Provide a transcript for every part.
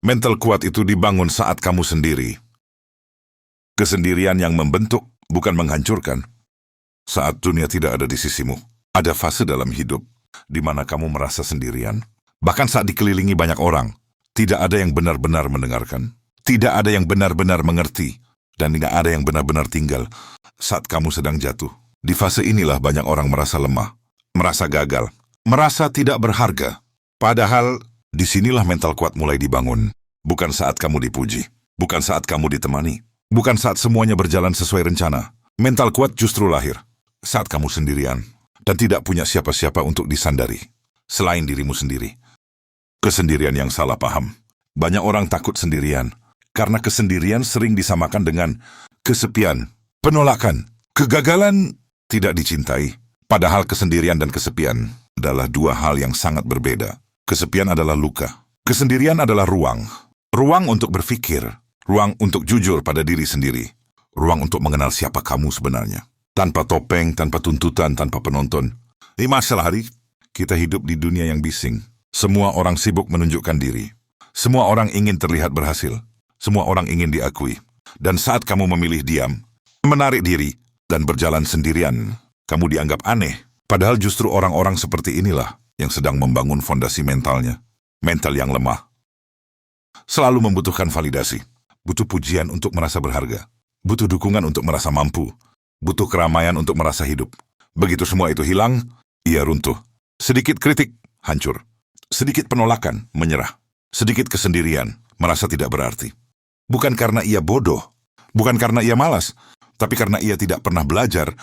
Mental kuat itu dibangun saat kamu sendiri. Kesendirian yang membentuk, bukan menghancurkan. Saat dunia tidak ada di sisimu, ada fase dalam hidup di mana kamu merasa sendirian. Bahkan saat dikelilingi banyak orang, tidak ada yang benar-benar mendengarkan. Tidak ada yang benar-benar mengerti. Dan tidak ada yang benar-benar tinggal saat kamu sedang jatuh. Di fase inilah banyak orang merasa lemah, merasa gagal, merasa tidak berharga. Padahal, disinilah mental kuat mulai dibangun. Bukan saat kamu dipuji, bukan saat kamu ditemani, bukan saat semuanya berjalan sesuai rencana. Mental kuat justru lahir saat kamu sendirian dan tidak punya siapa-siapa untuk disandari selain dirimu sendiri. Kesendirian yang salah paham. Banyak orang takut sendirian karena kesendirian sering disamakan dengan kesepian, penolakan, kegagalan, tidak dicintai. Padahal kesendirian dan kesepian adalah dua hal yang sangat berbeda. Kesepian adalah luka. Kesendirian adalah ruang. Ruang untuk berpikir. Ruang untuk jujur pada diri sendiri. Ruang untuk mengenal siapa kamu sebenarnya. Tanpa topeng, tanpa tuntutan, tanpa penonton. 5 hari, kita hidup di dunia yang bising. Semua orang sibuk menunjukkan diri. Semua orang ingin terlihat berhasil. Semua orang ingin diakui. Dan saat kamu memilih diam, menarik diri, dan berjalan sendirian, kamu dianggap aneh. Padahal justru orang-orang seperti inilah yang sedang membangun fondasi mentalnya. Mental yang lemah. Selalu membutuhkan validasi. Butuh pujian untuk merasa berharga. Butuh dukungan untuk merasa mampu. Butuh keramaian untuk merasa hidup. Begitu semua itu hilang, ia runtuh. Sedikit kritik, hancur. Sedikit penolakan, menyerah. Sedikit kesendirian, merasa tidak berarti. Bukan karena ia bodoh, bukan karena ia malas, tapi karena ia tidak pernah belajar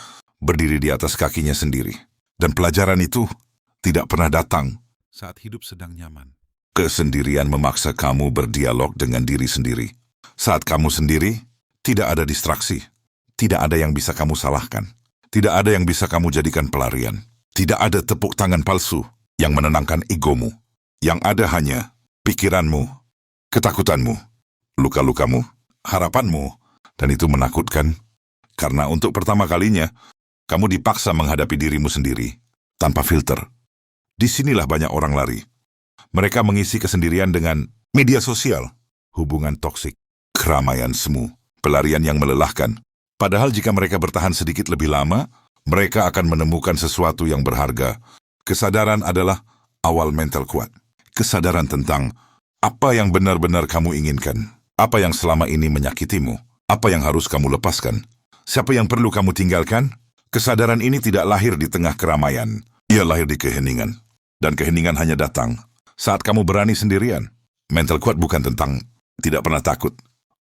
berdiri di atas kakinya sendiri. Dan pelajaran itu tidak pernah datang saat hidup sedang nyaman. Kesendirian memaksa kamu berdialog dengan diri sendiri. Saat kamu sendiri, tidak ada distraksi. Tidak ada yang bisa kamu salahkan. Tidak ada yang bisa kamu jadikan pelarian. Tidak ada tepuk tangan palsu yang menenangkan egomu. Yang ada hanya pikiranmu, ketakutanmu, luka-lukamu, harapanmu, dan itu menakutkan. Karena untuk pertama kalinya, kamu dipaksa menghadapi dirimu sendiri, tanpa filter. Disinilah banyak orang lari. Mereka mengisi kesendirian dengan media sosial, hubungan toksik, keramaian semu, pelarian yang melelahkan. Padahal jika mereka bertahan sedikit lebih lama, mereka akan menemukan sesuatu yang berharga. Kesadaran adalah awal mental kuat. Kesadaran tentang apa yang benar-benar kamu inginkan. Apa yang selama ini menyakitimu. Apa yang harus kamu lepaskan. Siapa yang perlu kamu tinggalkan. Kesadaran ini tidak lahir di tengah keramaian. Ia lahir di keheningan. Dan keheningan hanya datang saat kamu berani sendirian. Mental kuat bukan tentang tidak pernah takut.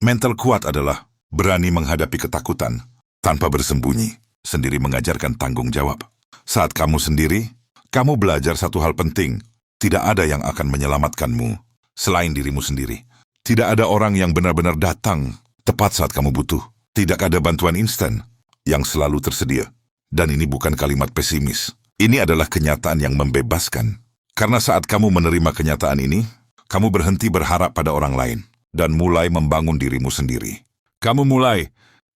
Mental kuat adalah berani menghadapi ketakutan tanpa bersembunyi. Sendiri mengajarkan tanggung jawab. Saat kamu sendiri, kamu belajar satu hal penting. Tidak ada yang akan menyelamatkanmu selain dirimu sendiri. Tidak ada orang yang benar-benar datang tepat saat kamu butuh. Tidak ada bantuan instan yang selalu tersedia. Dan ini bukan kalimat pesimis. Ini adalah kenyataan yang membebaskan. Karena saat kamu menerima kenyataan ini, kamu berhenti berharap pada orang lain dan mulai membangun dirimu sendiri. Kamu mulai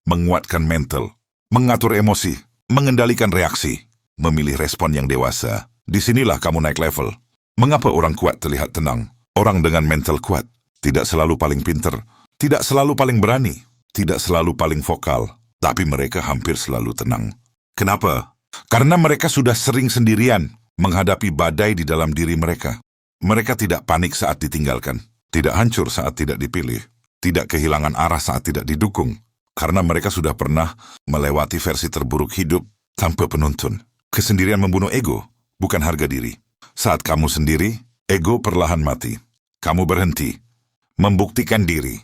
menguatkan mental, mengatur emosi, mengendalikan reaksi, memilih respon yang dewasa. Disinilah kamu naik level. Mengapa orang kuat terlihat tenang? Orang dengan mental kuat tidak selalu paling pinter, tidak selalu paling berani, tidak selalu paling vokal, tapi mereka hampir selalu tenang. Kenapa? Karena mereka sudah sering sendirian menghadapi badai di dalam diri mereka. Mereka tidak panik saat ditinggalkan, tidak hancur saat tidak dipilih, tidak kehilangan arah saat tidak didukung, karena mereka sudah pernah melewati versi terburuk hidup tanpa penuntun. Kesendirian membunuh ego, bukan harga diri. Saat kamu sendiri, ego perlahan mati. Kamu berhenti, membuktikan diri,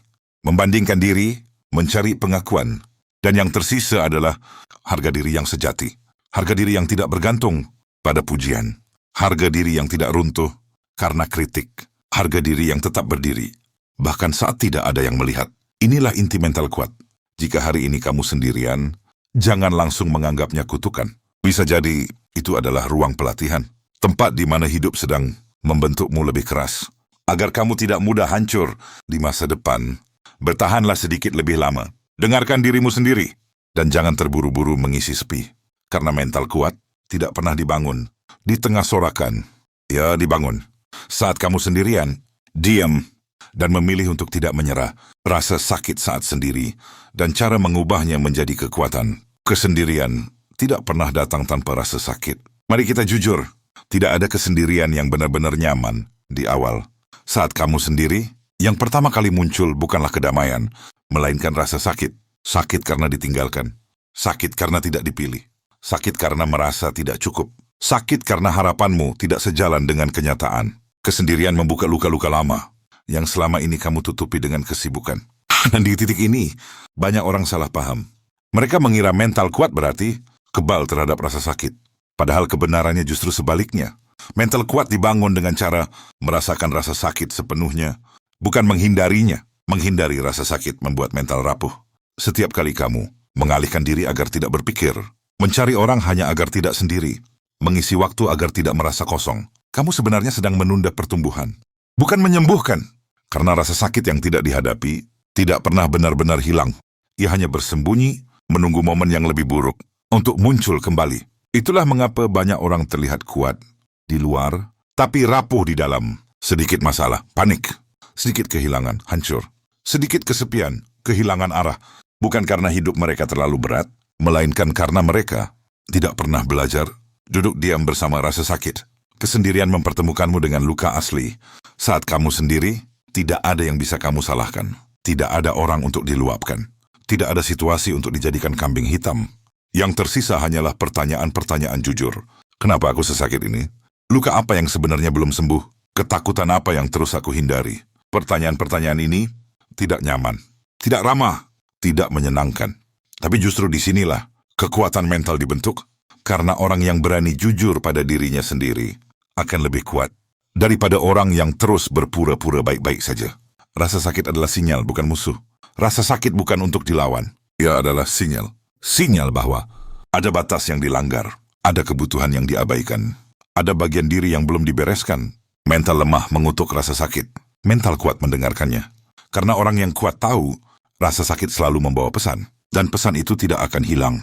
membandingkan diri, mencari pengakuan, dan yang tersisa adalah harga diri yang sejati. Harga diri yang tidak bergantung pada pujian. Harga diri yang tidak runtuh karena kritik. Harga diri yang tetap berdiri, bahkan saat tidak ada yang melihat. Inilah inti mental kuat. Jika hari ini kamu sendirian, jangan langsung menganggapnya kutukan. Bisa jadi itu adalah ruang pelatihan. Tempat di mana hidup sedang membentukmu lebih keras. Agar kamu tidak mudah hancur di masa depan, bertahanlah sedikit lebih lama. Dengarkan dirimu sendiri, dan jangan terburu-buru mengisi sepi. Karena mental kuat tidak pernah dibangun di tengah sorakan. Ya, dibangun saat kamu sendirian, diam, dan memilih untuk tidak menyerah, rasa sakit saat sendiri, dan cara mengubahnya menjadi kekuatan. Kesendirian tidak pernah datang tanpa rasa sakit. Mari kita jujur, tidak ada kesendirian yang benar-benar nyaman di awal. Saat kamu sendiri, yang pertama kali muncul bukanlah kedamaian, melainkan rasa sakit. Sakit karena ditinggalkan, sakit karena tidak dipilih, sakit karena merasa tidak cukup, sakit karena harapanmu tidak sejalan dengan kenyataan. Kesendirian membuka luka-luka lama yang selama ini kamu tutupi dengan kesibukan. Dan di titik ini, banyak orang salah paham. Mereka mengira mental kuat berarti kebal terhadap rasa sakit. Padahal kebenarannya justru sebaliknya. Mental kuat dibangun dengan cara merasakan rasa sakit sepenuhnya, bukan menghindarinya. Menghindari rasa sakit membuat mental rapuh. Setiap kali kamu mengalihkan diri agar tidak berpikir, mencari orang hanya agar tidak sendiri, mengisi waktu agar tidak merasa kosong, kamu sebenarnya sedang menunda pertumbuhan. Bukan menyembuhkan, karena rasa sakit yang tidak dihadapi tidak pernah benar-benar hilang. Ia hanya bersembunyi, menunggu momen yang lebih buruk untuk muncul kembali. Itulah mengapa banyak orang terlihat kuat di luar, tapi rapuh di dalam. Sedikit masalah, panik. Sedikit kehilangan, hancur. Sedikit kesepian, kehilangan arah. Bukan karena hidup mereka terlalu berat, melainkan karena mereka tidak pernah belajar duduk diam bersama rasa sakit. Kesendirian mempertemukanmu dengan luka asli. Saat kamu sendiri, tidak ada yang bisa kamu salahkan. Tidak ada orang untuk diluapkan. Tidak ada situasi untuk dijadikan kambing hitam. Yang tersisa hanyalah pertanyaan-pertanyaan jujur. Kenapa aku sesakit ini? Luka apa yang sebenarnya belum sembuh? Ketakutan apa yang terus aku hindari? Pertanyaan-pertanyaan ini tidak nyaman, tidak ramah, tidak menyenangkan. Tapi justru disinilah kekuatan mental dibentuk, karena orang yang berani jujur pada dirinya sendiri akan lebih kuat daripada orang yang terus berpura-pura baik-baik saja. Rasa sakit adalah sinyal, bukan musuh. Rasa sakit bukan untuk dilawan. Ia adalah sinyal. Sinyal bahwa ada batas yang dilanggar, ada kebutuhan yang diabaikan, ada bagian diri yang belum dibereskan. Mental lemah mengutuk rasa sakit. Mental kuat mendengarkannya. Karena orang yang kuat tahu, rasa sakit selalu membawa pesan. Dan pesan itu tidak akan hilang.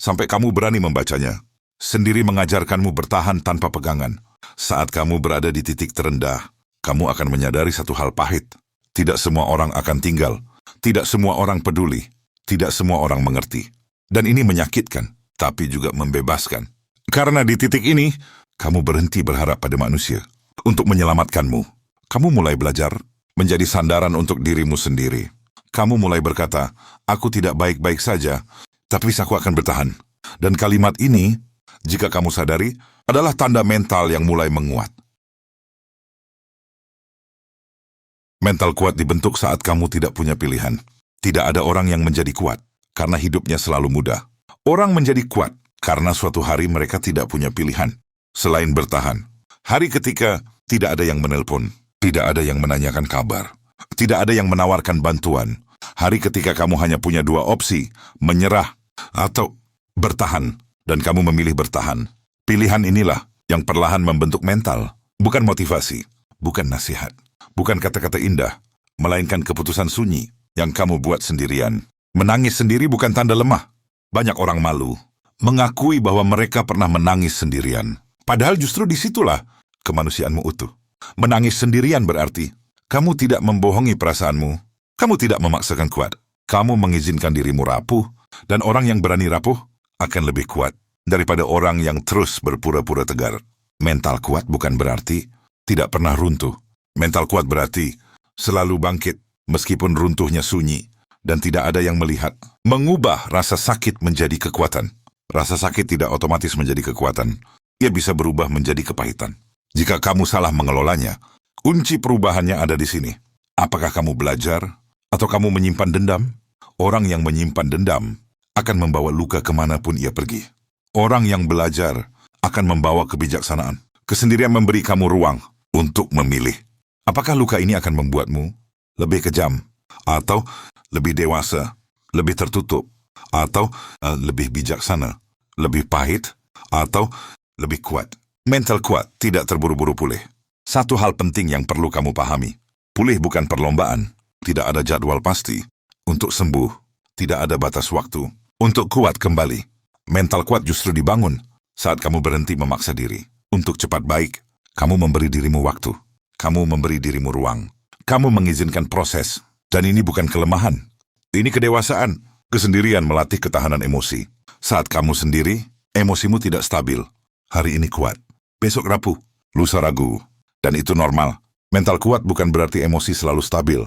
Sampai kamu berani membacanya. Sendiri mengajarkanmu bertahan tanpa pegangan. Saat kamu berada di titik terendah, kamu akan menyadari satu hal pahit. Tidak semua orang akan tinggal. Tidak semua orang peduli. Tidak semua orang mengerti. Dan ini menyakitkan, tapi juga membebaskan. Karena di titik ini, kamu berhenti berharap pada manusia untuk menyelamatkanmu. Kamu mulai belajar menjadi sandaran untuk dirimu sendiri. Kamu mulai berkata, aku tidak baik-baik saja, tapi aku akan bertahan. Dan kalimat ini, jika kamu sadari, adalah tanda mental yang mulai menguat. Mental kuat dibentuk saat kamu tidak punya pilihan. Tidak ada orang yang menjadi kuat, karena hidupnya selalu mudah. Orang menjadi kuat, karena suatu hari mereka tidak punya pilihan, selain bertahan. Hari ketika tidak ada yang menelpon, tidak ada yang menanyakan kabar, tidak ada yang menawarkan bantuan. Hari ketika kamu hanya punya dua opsi, menyerah atau bertahan, dan kamu memilih bertahan. Pilihan inilah yang perlahan membentuk mental, bukan motivasi, bukan nasihat, bukan kata-kata indah, melainkan keputusan sunyi yang kamu buat sendirian. Menangis sendiri bukan tanda lemah. Banyak orang malu mengakui bahwa mereka pernah menangis sendirian. Padahal justru disitulah kemanusiaanmu utuh. Menangis sendirian berarti kamu tidak membohongi perasaanmu. Kamu tidak memaksakan kuat. Kamu mengizinkan dirimu rapuh, dan orang yang berani rapuh akan lebih kuat daripada orang yang terus berpura-pura tegar. Mental kuat bukan berarti tidak pernah runtuh. Mental kuat berarti selalu bangkit meskipun runtuhnya sunyi dan tidak ada yang melihat. Mengubah rasa sakit menjadi kekuatan. Rasa sakit tidak otomatis menjadi kekuatan. Ia bisa berubah menjadi kepahitan. Jika kamu salah mengelolanya, kunci perubahannya ada di sini. Apakah kamu belajar atau kamu menyimpan dendam? Orang yang menyimpan dendam akan membawa luka kemanapun ia pergi. Orang yang belajar akan membawa kebijaksanaan. Kesendirian memberi kamu ruang untuk memilih. Apakah luka ini akan membuatmu lebih kejam, atau lebih dewasa, lebih tertutup, atau lebih bijaksana, lebih pahit, atau lebih kuat? Mental kuat tidak terburu-buru pulih. Satu hal penting yang perlu kamu pahami. Pulih bukan perlombaan. Tidak ada jadwal pasti. Untuk sembuh, tidak ada batas waktu. Untuk kuat kembali, mental kuat justru dibangun saat kamu berhenti memaksa diri. Untuk cepat baik, kamu memberi dirimu waktu. Kamu memberi dirimu ruang. Kamu mengizinkan proses, dan ini bukan kelemahan. Ini kedewasaan. Kesendirian melatih ketahanan emosi. Saat kamu sendiri, emosimu tidak stabil. Hari ini kuat, besok rapuh, lusa ragu. Dan itu normal. Mental kuat bukan berarti emosi selalu stabil,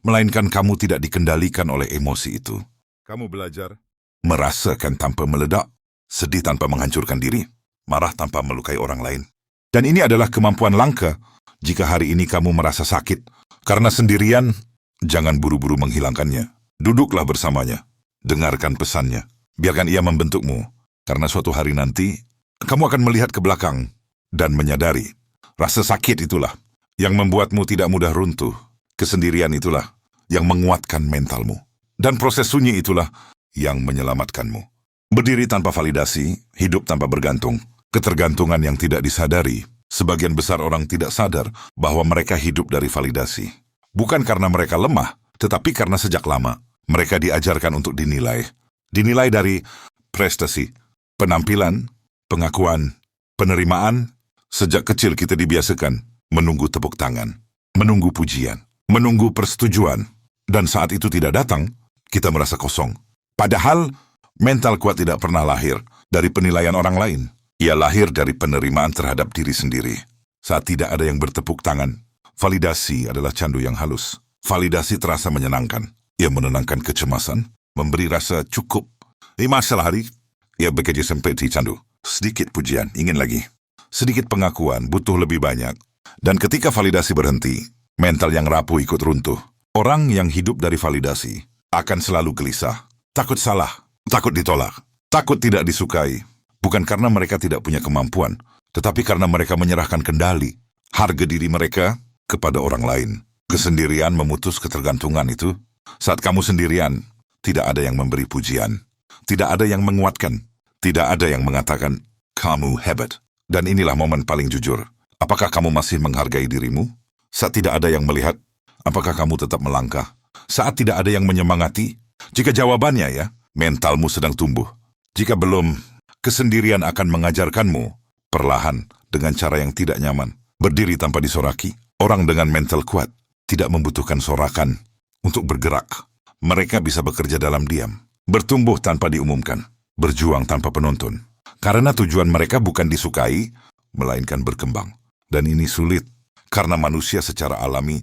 melainkan kamu tidak dikendalikan oleh emosi itu. Kamu belajar merasakan tanpa meledak, sedih tanpa menghancurkan diri, marah tanpa melukai orang lain. Dan ini adalah kemampuan langka. Jika hari ini kamu merasa sakit karena sendirian, jangan buru-buru menghilangkannya. Duduklah bersamanya. Dengarkan pesannya. Biarkan ia membentukmu. Karena suatu hari nanti, kamu akan melihat ke belakang dan menyadari. Rasa sakit itulah yang membuatmu tidak mudah runtuh. Kesendirian itulah yang menguatkan mentalmu. Dan proses sunyi itulah yang menyelamatkanmu. Berdiri tanpa validasi, hidup tanpa bergantung. Ketergantungan yang tidak disadari. Sebagian besar orang tidak sadar bahwa mereka hidup dari validasi. Bukan karena mereka lemah, tetapi karena sejak lama mereka diajarkan untuk dinilai. Dinilai dari prestasi, penampilan, pengakuan, penerimaan. Sejak kecil kita dibiasakan menunggu tepuk tangan, menunggu pujian, menunggu persetujuan. Dan saat itu tidak datang, kita merasa kosong. Padahal, mental kuat tidak pernah lahir dari penilaian orang lain. Ia lahir dari penerimaan terhadap diri sendiri. Saat tidak ada yang bertepuk tangan, validasi adalah candu yang halus. Validasi terasa menyenangkan. Ia menenangkan kecemasan, memberi rasa cukup. 5 hari, ia bekerja sampai di candu. Sedikit pujian, ingin lagi. Sedikit pengakuan, butuh lebih banyak. Dan ketika validasi berhenti, mental yang rapuh ikut runtuh. Orang yang hidup dari validasi akan selalu gelisah, takut salah, takut ditolak, takut tidak disukai. Bukan karena mereka tidak punya kemampuan, tetapi karena mereka menyerahkan kendali, harga diri mereka kepada orang lain. Kesendirian memutus ketergantungan itu. Saat kamu sendirian, tidak ada yang memberi pujian, tidak ada yang menguatkan, tidak ada yang mengatakan, kamu hebat. Dan inilah momen paling jujur. Apakah kamu masih menghargai dirimu? Saat tidak ada yang melihat, apakah kamu tetap melangkah? Saat tidak ada yang menyemangati? Jika jawabannya ya, mentalmu sedang tumbuh. Jika belum, kesendirian akan mengajarkanmu perlahan dengan cara yang tidak nyaman. Berdiri tanpa disoraki. Orang dengan mental kuat tidak membutuhkan sorakan untuk bergerak. Mereka bisa bekerja dalam diam, bertumbuh tanpa diumumkan, berjuang tanpa penonton. Karena tujuan mereka bukan disukai, melainkan berkembang. Dan ini sulit, karena manusia secara alami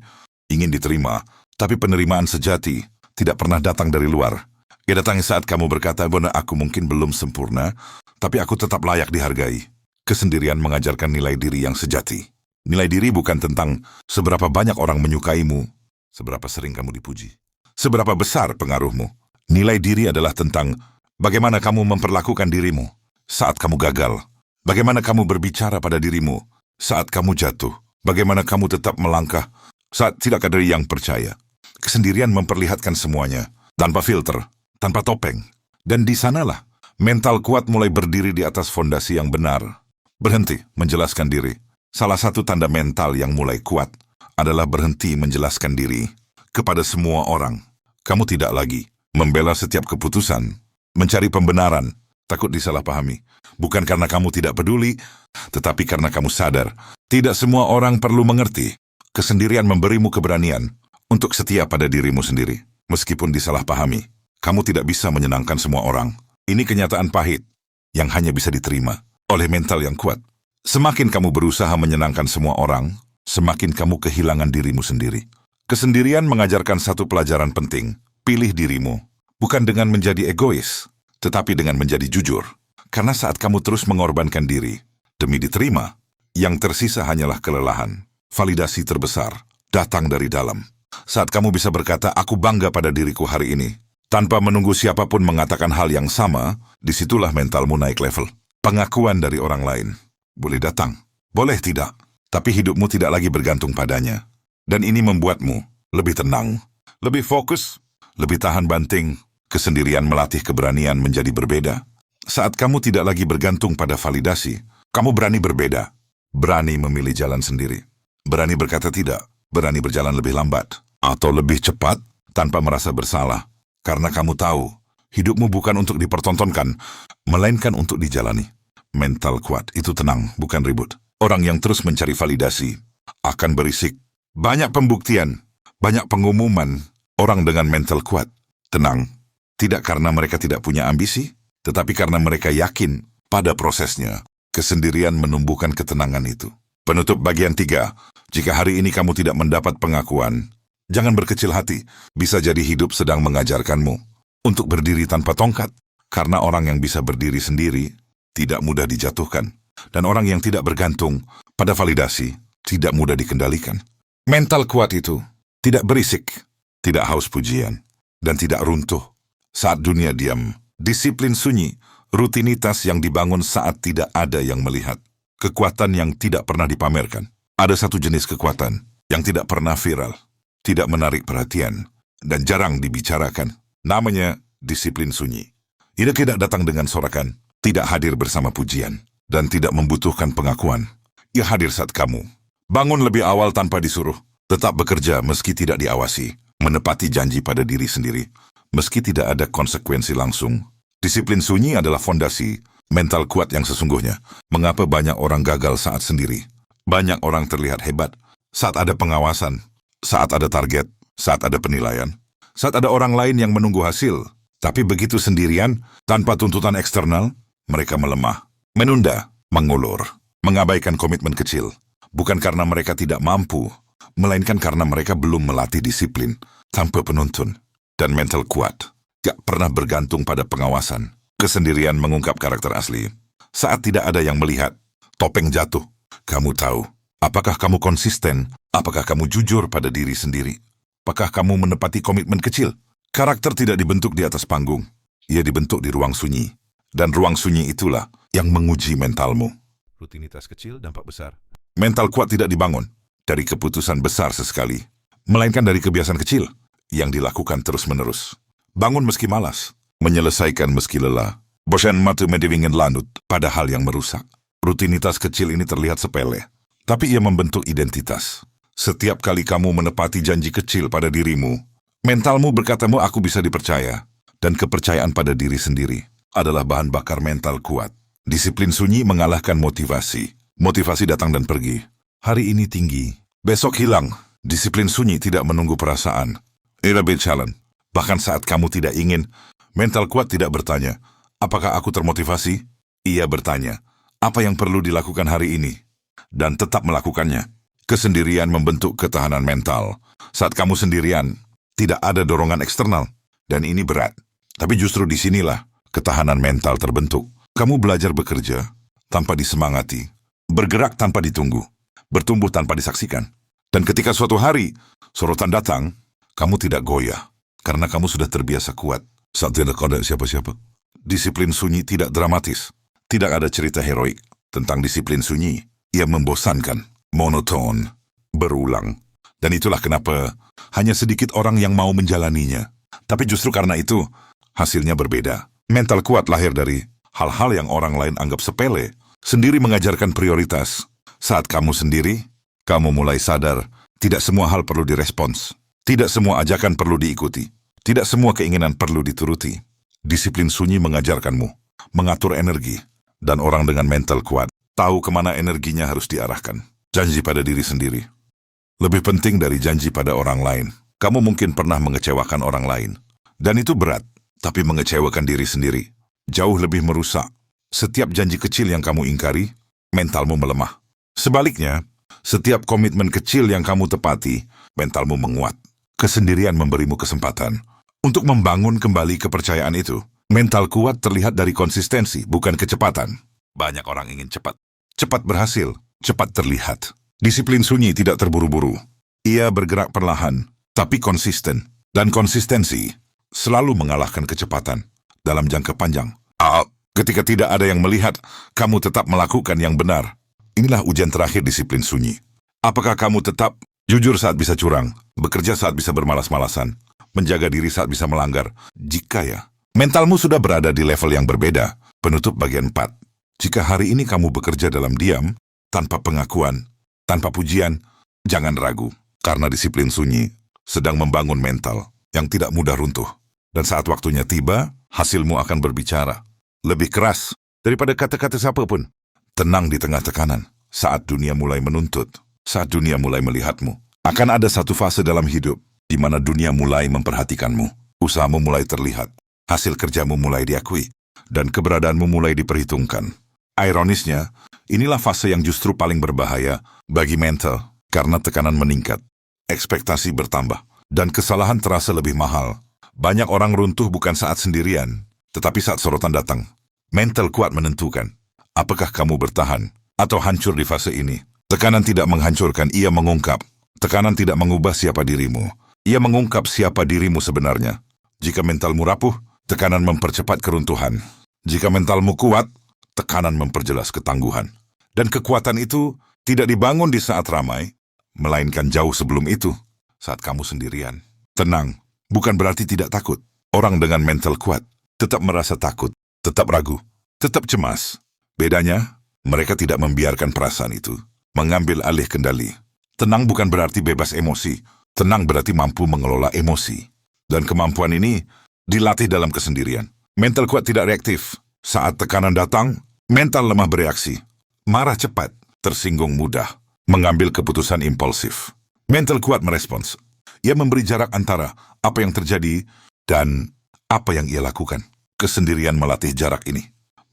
ingin diterima, tapi penerimaan sejati tidak pernah datang dari luar. Ia datang saat kamu berkata, bahwa aku mungkin belum sempurna, tapi aku tetap layak dihargai. Kesendirian mengajarkan nilai diri yang sejati. Nilai diri bukan tentang seberapa banyak orang menyukaimu, seberapa sering kamu dipuji, seberapa besar pengaruhmu. Nilai diri adalah tentang bagaimana kamu memperlakukan dirimu saat kamu gagal, bagaimana kamu berbicara pada dirimu saat kamu jatuh, bagaimana kamu tetap melangkah saat tidak ada yang percaya. Kesendirian memperlihatkan semuanya, tanpa filter, tanpa topeng. Dan di sanalah mental kuat mulai berdiri di atas fondasi yang benar. Berhenti menjelaskan diri. Salah satu tanda mental yang mulai kuat adalah berhenti menjelaskan diri kepada semua orang. Kamu tidak lagi membela setiap keputusan, mencari pembenaran, takut disalahpahami. Bukan karena kamu tidak peduli, tetapi karena kamu sadar, tidak semua orang perlu mengerti. Kesendirian memberimu keberanian untuk setia pada dirimu sendiri. Meskipun disalahpahami, kamu tidak bisa menyenangkan semua orang. Ini kenyataan pahit yang hanya bisa diterima oleh mental yang kuat. Semakin kamu berusaha menyenangkan semua orang, semakin kamu kehilangan dirimu sendiri. Kesendirian mengajarkan satu pelajaran penting. Pilih dirimu, bukan dengan menjadi egois, tetapi dengan menjadi jujur. Karena saat kamu terus mengorbankan diri demi diterima, yang tersisa hanyalah kelelahan. Validasi terbesar datang dari dalam. Saat kamu bisa berkata, aku bangga pada diriku hari ini, tanpa menunggu siapapun mengatakan hal yang sama, disitulah mentalmu naik level. Pengakuan dari orang lain boleh datang, boleh tidak, tapi hidupmu tidak lagi bergantung padanya. Dan ini membuatmu lebih tenang, lebih fokus, lebih tahan banting. Kesendirian melatih keberanian menjadi berbeda. Saat kamu tidak lagi bergantung pada validasi, kamu berani berbeda, berani memilih jalan sendiri, berani berkata tidak, berani berjalan lebih lambat, atau lebih cepat tanpa merasa bersalah. Karena kamu tahu, hidupmu bukan untuk dipertontonkan, melainkan untuk dijalani. Mental kuat itu tenang, bukan ribut. Orang yang terus mencari validasi akan berisik. Banyak pembuktian, Banyak pengumuman orang dengan mental kuat, tenang, tidak karena mereka tidak punya ambisi, tetapi karena mereka yakin pada prosesnya. Kesendirian menumbuhkan ketenangan itu. Penutup bagian 3. Jika hari ini kamu tidak mendapat pengakuan, jangan berkecil hati. Bisa jadi hidup sedang mengajarkanmu untuk berdiri tanpa tongkat. Karena orang yang bisa berdiri sendiri tidak mudah dijatuhkan. Dan orang yang tidak bergantung pada validasi tidak mudah dikendalikan. Mental kuat itu tidak berisik, tidak haus pujian, dan tidak runtuh saat dunia diam. Disiplin sunyi, rutinitas yang dibangun saat tidak ada yang melihat. Kekuatan yang tidak pernah dipamerkan. Ada satu jenis kekuatan yang tidak pernah viral, tidak menarik perhatian, dan jarang dibicarakan. Namanya disiplin sunyi. Ia tidak datang dengan sorakan, tidak hadir bersama pujian, dan tidak membutuhkan pengakuan. Ia hadir saat kamu bangun lebih awal tanpa disuruh, tetap bekerja meski tidak diawasi, menepati janji pada diri sendiri, meski tidak ada konsekuensi langsung. Disiplin sunyi adalah fondasi mental kuat yang sesungguhnya. Mengapa banyak orang gagal saat sendiri? Banyak orang terlihat hebat saat ada pengawasan, saat ada target, saat ada penilaian, saat ada orang lain yang menunggu hasil. Tapi begitu sendirian, tanpa tuntutan eksternal, mereka melemah, menunda, mengulur, mengabaikan komitmen kecil. Bukan karena mereka tidak mampu, melainkan karena mereka belum melatih disiplin tanpa penuntun. Dan mental kuat gak pernah bergantung pada pengawasan. Kesendirian mengungkap karakter asli. Saat tidak ada yang melihat, topeng jatuh. Kamu tahu, apakah kamu konsisten? Apakah kamu jujur pada diri sendiri? Apakah kamu menepati komitmen kecil? Karakter tidak dibentuk di atas panggung. Ia dibentuk di ruang sunyi. Dan ruang sunyi itulah yang menguji mentalmu. Rutinitas kecil, dampak besar. Mental kuat tidak dibangun dari keputusan besar sesekali, melainkan dari kebiasaan kecil yang dilakukan terus-menerus. Bangun meski malas, menyelesaikan meski lelah, bosan matu medewingin lanut pada hal yang merusak. Rutinitas kecil ini terlihat sepele, tapi ia membentuk identitas. Setiap kali kamu menepati janji kecil pada dirimu, mentalmu berkatamu aku bisa dipercaya, dan kepercayaan pada diri sendiri adalah bahan bakar mental kuat. Disiplin sunyi mengalahkan motivasi. Motivasi datang dan pergi. Hari ini tinggi, besok hilang. Disiplin sunyi tidak menunggu perasaan. It a big challenge. Bahkan saat kamu tidak ingin, mental kuat tidak bertanya, apakah aku termotivasi? Ia bertanya, apa yang perlu dilakukan hari ini? Dan tetap melakukannya. Kesendirian membentuk ketahanan mental. Saat kamu sendirian, tidak ada dorongan eksternal. Dan ini berat. Tapi justru disinilah ketahanan mental terbentuk. Kamu belajar bekerja tanpa disemangati. Bergerak tanpa ditunggu, bertumbuh tanpa disaksikan. Dan ketika suatu hari sorotan datang, kamu tidak goyah, karena kamu sudah terbiasa kuat saat tidak ada siapa-siapa. Disiplin sunyi tidak dramatis, tidak ada cerita heroik. Tentang disiplin sunyi, ia membosankan, monoton, berulang. Dan itulah kenapa hanya sedikit orang yang mau menjalaninya. Tapi justru karena itu, hasilnya berbeda. Mental kuat lahir dari hal-hal yang orang lain anggap sepele. Sendiri mengajarkan prioritas. Saat kamu sendiri, kamu mulai sadar, tidak semua hal perlu direspons. Tidak semua ajakan perlu diikuti. Tidak semua keinginan perlu dituruti. Disiplin sunyi mengajarkanmu, mengatur energi, dan orang dengan mental kuat tahu kemana energinya harus diarahkan. Janji pada diri sendiri. Lebih penting dari janji pada orang lain. Kamu mungkin pernah mengecewakan orang lain. Dan itu berat, tapi mengecewakan diri sendiri jauh lebih merusak. Setiap janji kecil yang kamu ingkari, mentalmu melemah. Sebaliknya, setiap komitmen kecil yang kamu tepati, mentalmu menguat. Kesendirian memberimu kesempatan untuk membangun kembali kepercayaan itu. Mental kuat terlihat dari konsistensi, bukan kecepatan. Banyak orang ingin cepat. Cepat berhasil, cepat terlihat. Disiplin sunyi tidak terburu-buru. Ia bergerak perlahan, tapi konsisten. Dan konsistensi selalu mengalahkan kecepatan dalam jangka panjang. Ketika tidak ada yang melihat, kamu tetap melakukan yang benar. Inilah ujian terakhir disiplin sunyi. Apakah kamu tetap jujur saat bisa curang, bekerja saat bisa bermalas-malasan, menjaga diri saat bisa melanggar? Jika ya, mentalmu sudah berada di level yang berbeda. Penutup bagian 4. Jika hari ini kamu bekerja dalam diam, tanpa pengakuan, tanpa pujian, jangan ragu. Karena disiplin sunyi sedang membangun mental yang tidak mudah runtuh. Dan saat waktunya tiba, hasilmu akan berbicara. Lebih keras daripada kata-kata siapapun. Tenang di tengah tekanan. Saat dunia mulai menuntut, saat dunia mulai melihatmu, akan ada satu fase dalam hidup di mana dunia mulai memperhatikanmu, usahamu mulai terlihat, hasil kerjamu mulai diakui, dan keberadaanmu mulai diperhitungkan. Ironisnya, inilah fase yang justru paling berbahaya bagi mental karena tekanan meningkat, ekspektasi bertambah, dan kesalahan terasa lebih mahal. Banyak orang runtuh bukan saat sendirian, tetapi saat sorotan datang. Mental kuat menentukan, apakah kamu bertahan atau hancur di fase ini. Tekanan tidak menghancurkan, ia mengungkap. Tekanan tidak mengubah siapa dirimu. Ia mengungkap siapa dirimu sebenarnya. Jika mentalmu rapuh, tekanan mempercepat keruntuhan. Jika mentalmu kuat, tekanan memperjelas ketangguhan. Dan kekuatan itu tidak dibangun di saat ramai, melainkan jauh sebelum itu, saat kamu sendirian. Tenang, bukan berarti tidak takut. Orang dengan mental kuat tetap merasa takut, tetap ragu, tetap cemas. Bedanya, mereka tidak membiarkan perasaan itu mengambil alih kendali. Tenang bukan berarti bebas emosi. Tenang berarti mampu mengelola emosi. Dan kemampuan ini dilatih dalam kesendirian. Mental kuat tidak reaktif. Saat tekanan datang, mental lemah bereaksi. Marah cepat, tersinggung mudah, mengambil keputusan impulsif. Mental kuat merespons. Ia memberi jarak antara apa yang terjadi dan apa yang ia lakukan. Kesendirian melatih jarak ini.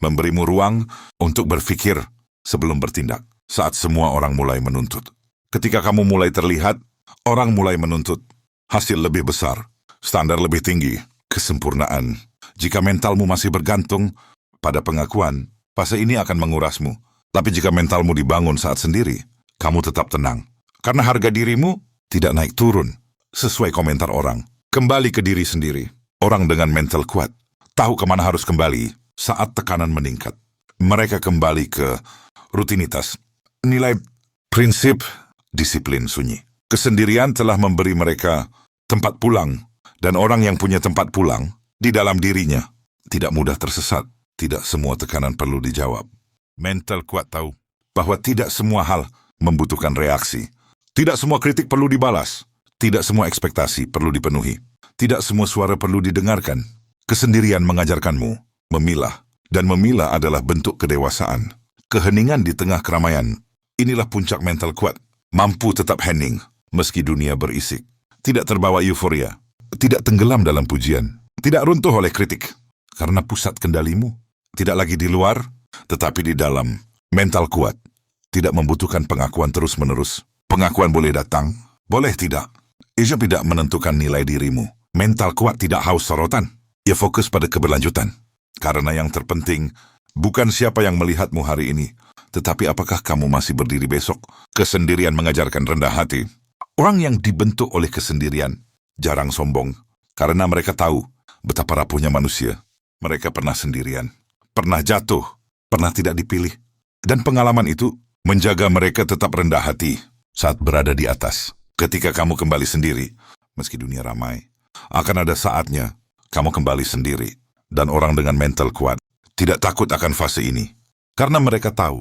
Memberimu ruang untuk berpikir sebelum bertindak. Saat semua orang mulai menuntut. Ketika kamu mulai terlihat, orang mulai menuntut. Hasil lebih besar, standar lebih tinggi, kesempurnaan. Jika mentalmu masih bergantung pada pengakuan, fase ini akan mengurasmu. Tapi jika mentalmu dibangun saat sendiri, kamu tetap tenang. Karena harga dirimu tidak naik turun. Sesuai komentar orang, kembali ke diri sendiri. Orang dengan mental kuat tahu kemana harus kembali saat tekanan meningkat. Mereka kembali ke rutinitas, nilai, prinsip, disiplin sunyi. Kesendirian telah memberi mereka tempat pulang, dan orang yang punya tempat pulang di dalam dirinya tidak mudah tersesat. Tidak semua tekanan perlu dijawab. Mental kuat tahu bahwa tidak semua hal membutuhkan reaksi. Tidak semua kritik perlu dibalas. Tidak semua ekspektasi perlu dipenuhi. Tidak semua suara perlu didengarkan. Kesendirian mengajarkanmu memilah, dan memilah adalah bentuk kedewasaan. Keheningan di tengah keramaian, inilah puncak mental kuat. Mampu tetap hening, meski dunia berisik. Tidak terbawa euforia, tidak tenggelam dalam pujian, tidak runtuh oleh kritik. Karena pusat kendalimu tidak lagi di luar, tetapi di dalam. Mental kuat tidak membutuhkan pengakuan terus-menerus. Pengakuan boleh datang, boleh tidak. Ia tidak menentukan nilai dirimu. Mental kuat tidak haus sorotan. Ia fokus pada keberlanjutan. Karena yang terpenting bukan siapa yang melihatmu hari ini, tetapi apakah kamu masih berdiri besok. Kesendirian mengajarkan rendah hati. Orang yang dibentuk oleh kesendirian jarang sombong, karena mereka tahu betapa rapuhnya manusia. Mereka pernah sendirian, pernah jatuh, pernah tidak dipilih. Dan pengalaman itu menjaga mereka tetap rendah hati saat berada di atas. Ketika kamu kembali sendiri, meski dunia ramai, akan ada saatnya kamu kembali sendiri. Dan orang dengan mental kuat tidak takut akan fase ini. Karena mereka tahu,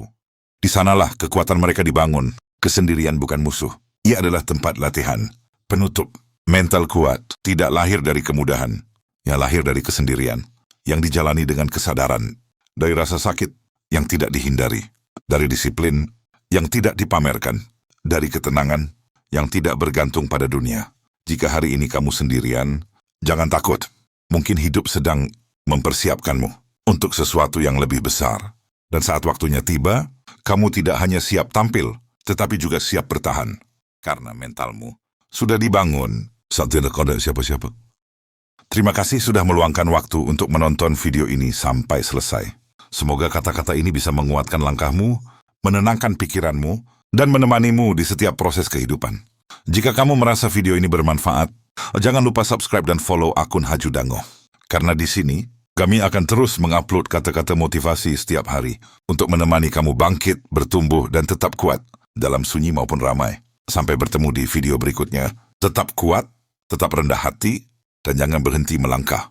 di sanalah kekuatan mereka dibangun. Kesendirian bukan musuh. Ia adalah tempat latihan, penutup. Mental kuat tidak lahir dari kemudahan. Ia lahir dari kesendirian, yang dijalani dengan kesadaran. Dari rasa sakit yang tidak dihindari. Dari disiplin yang tidak dipamerkan. Dari ketenangan yang tidak bergantung pada dunia. Jika hari ini kamu sendirian, jangan takut. Mungkin hidup sedang mempersiapkanmu untuk sesuatu yang lebih besar. Dan saat waktunya tiba, kamu tidak hanya siap tampil, tetapi juga siap bertahan. Karena mentalmu sudah dibangun saat tidak ada siapa-siapa. Terima kasih sudah meluangkan waktu untuk menonton video ini sampai selesai. Semoga kata-kata ini bisa menguatkan langkahmu, menenangkan pikiranmu, dan menemanimu di setiap proses kehidupan. Jika kamu merasa video ini bermanfaat, jangan lupa subscribe dan follow akun Haju Dango. Karena di sini, kami akan terus mengupload kata-kata motivasi setiap hari untuk menemani kamu bangkit, bertumbuh, dan tetap kuat dalam sunyi maupun ramai. Sampai bertemu di video berikutnya. Tetap kuat, tetap rendah hati, dan jangan berhenti melangkah.